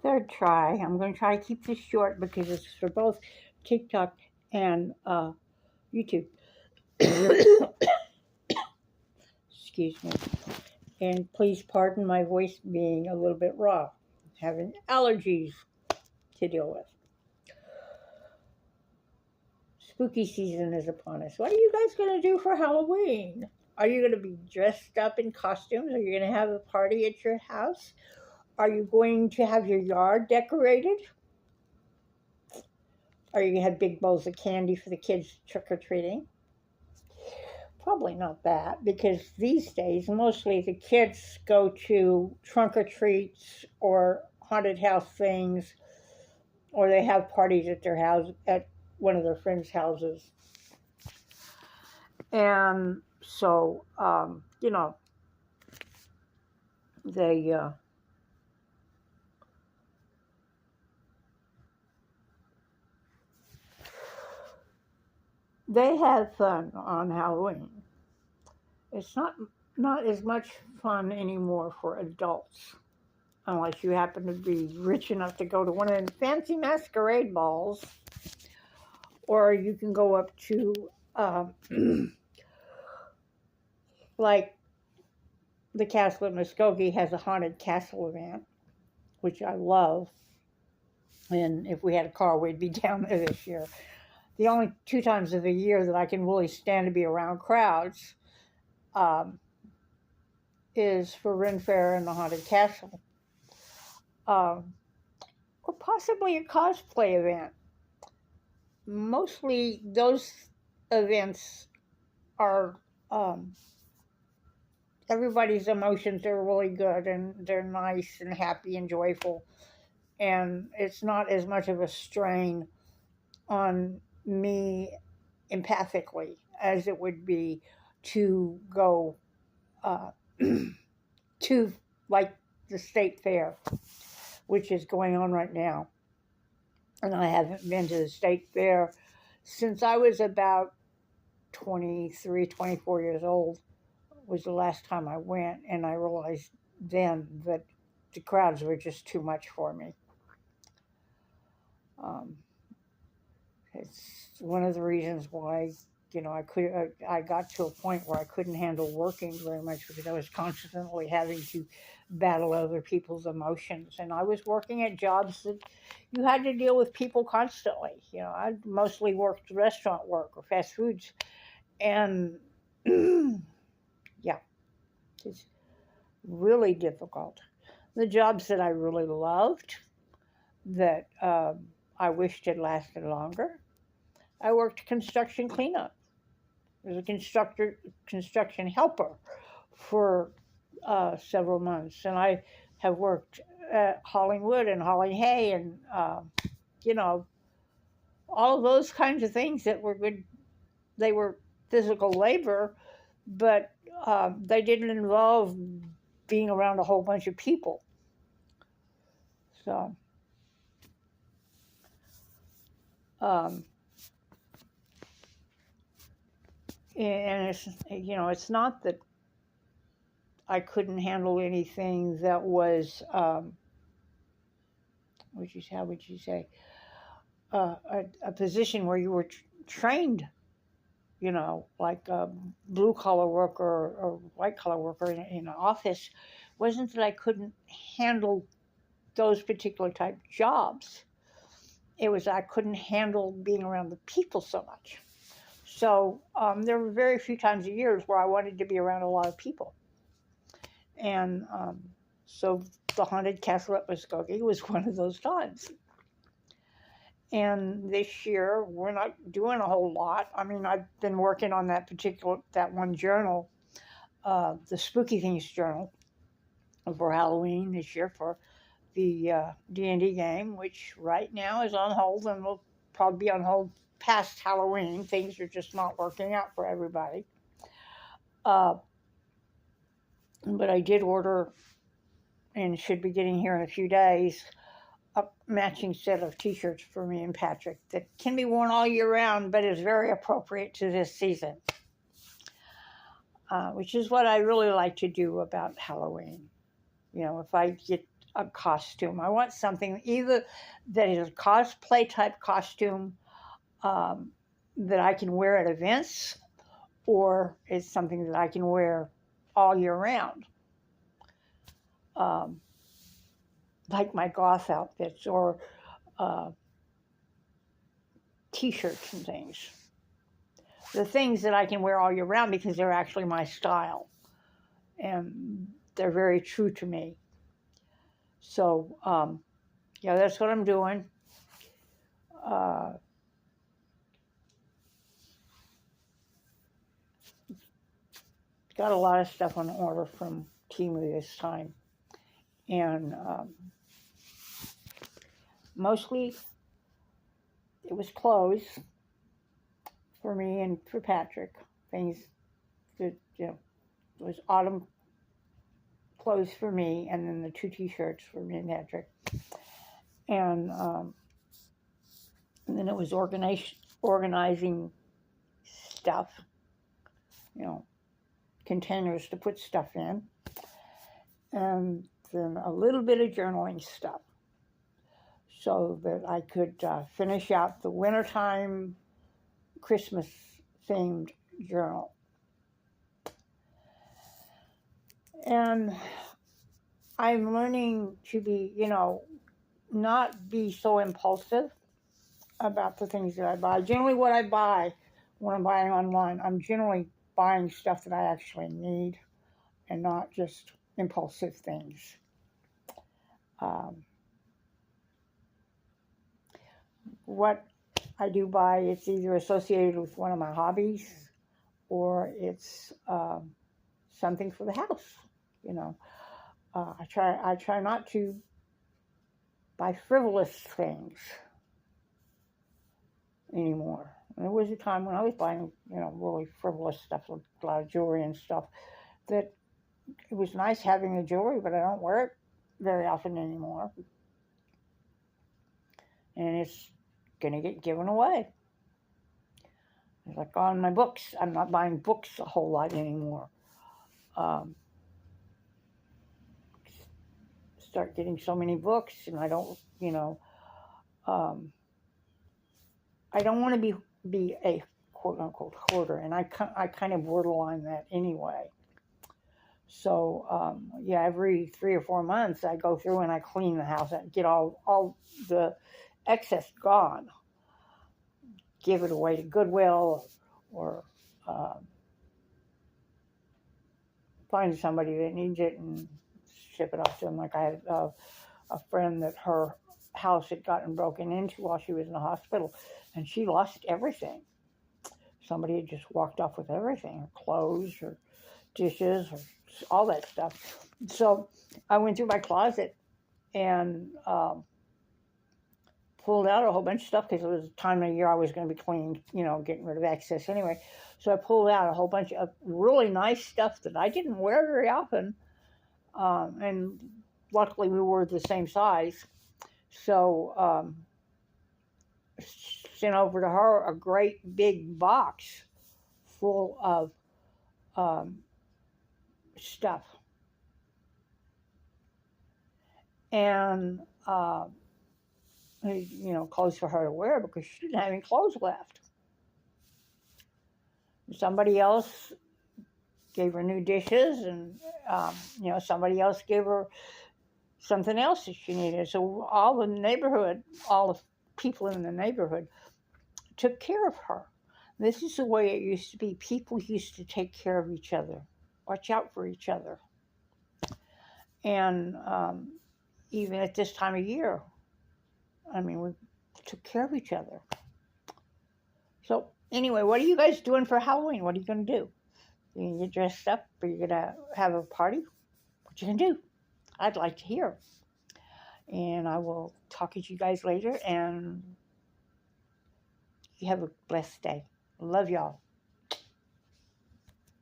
Third try. I'm going to try to keep this short because it's for both TikTok and YouTube. Excuse me. And please pardon my voice being a little bit raw. Having allergies to deal with. Spooky season is upon us. What are you guys going to do for Halloween? Are you going to be dressed up in costumes? Are you going to have a party at your house? Are you going to have your yard decorated? Are you going to have big bowls of candy for the kids trick or treating? Probably not that, because these days mostly the kids go to trunk or treats or haunted house things, or they have parties at their house at one of their friends' houses. And so, they they have fun on Halloween. It's not as much fun anymore for adults, unless you happen to be rich enough to go to one of them fancy masquerade balls, or you can go up to like the castle at Muskogee has a haunted castle event, which I love. And if we had a car, we'd be down there this year. The only 2 times of the year that I can really stand to be around crowds is for Ren Fair and the Haunted Castle. Or possibly a cosplay event. Mostly those events are, everybody's emotions are really good and they're nice and happy and joyful. And it's not as much of a strain on me empathically as it would be to go to like the state fair, which is going on right now. And I haven't been to the state fair since I was about 23, 24 years old was the last time I went, and I realized then that the crowds were just too much for me. It's one of the reasons why I got to a point where I couldn't handle working very much because I was constantly having to battle other people's emotions, and I was working at jobs that you had to deal with people constantly. I mostly worked restaurant work or fast foods, and yeah, it's really difficult. The jobs that I really loved, that I wished had lasted longer, I worked construction cleanup. I was a construction helper for several months, and I have worked at hauling wood and hauling hay, and all of those kinds of things that were good. They were physical labor, but they didn't involve being around a whole bunch of people. So, and it's not that I couldn't handle anything that was, how would you say, a position where you were trained, like a blue collar worker or white collar worker in an office. Wasn't that I couldn't handle those particular type jobs. It was I couldn't handle being around the people so much. So there were very few times a year where I wanted to be around a lot of people. And so the Haunted Castle at Muskogee was one of those times. And this year, we're not doing a whole lot. I mean, I've been working on that one journal, the Spooky Things Journal, for Halloween this year for the D&D game, which right now is on hold and will probably be on hold past Halloween. Things are just not working out for everybody. But I did order, and should be getting here in a few days, a matching set of t-shirts for me and Patrick that can be worn all year round, but is very appropriate to this season, which is what I really like to do about Halloween. If I get a costume. I want something either that is a cosplay type costume that I can wear at events, or it's something that I can wear all year round, um, like my goth outfits or uh, t-shirts and things. The things that I can wear all year round because they're actually my style and they're very true to me. So, yeah, that's what I'm doing. Uh, got a lot of stuff on order from Temu this time. And mostly it was clothes for me and for Patrick. Things that, you know, it was autumn clothes for me, and then the 2 t-shirts for me and Patrick. And then it was organizing stuff, you know, containers to put stuff in, and then a little bit of journaling stuff so that I could finish out the wintertime Christmas themed journal. And I'm learning to be, you know, not be so impulsive about the things that I buy. Generally what I buy when I'm buying online, I'm generally buying stuff that I actually need and not just impulsive things. What I do buy, it's either associated with one of my hobbies or it's something for the house. You know, I try not to buy frivolous things anymore. And there was a time when I was buying, you know, really frivolous stuff, like a lot of jewelry and stuff, that it was nice having the jewelry, but I don't wear it very often anymore. And it's going to get given away. It's like on my books. I'm not buying books a whole lot anymore. Start getting so many books, and I don't, you know, I don't want to be a quote unquote hoarder, and I kind of borderline that anyway. So yeah, every 3 or 4 months I go through and I clean the house and get all the excess gone, give it away to Goodwill or find somebody that needs it and ship it off to them. Like I had a friend that her house had gotten broken into while she was in the hospital, and she lost everything. Somebody had just walked off with everything, her clothes, her dishes, or all that stuff. So I went through my closet and pulled out a whole bunch of stuff because it was a time of year I was going to be cleaning, you know, getting rid of excess anyway. So I pulled out a whole bunch of really nice stuff that I didn't wear very often. And luckily we were the same size. So sent over to her a great big box full of stuff. And you know, clothes for her to wear because she didn't have any clothes left. Somebody else gave her new dishes, and you know, somebody else gave her something else that she needed. So all the neighborhood, all the people in the neighborhood took care of her. This is the way it used to be. People used to take care of each other, watch out for each other. And even at this time of year, I mean, we took care of each other. So anyway, what are you guys doing for Halloween? What are you going to do? You going to get dressed up? Are you going to have a party? What you going to do? I'd like to hear. And I will talk to you guys later, and you have a blessed day. Love y'all.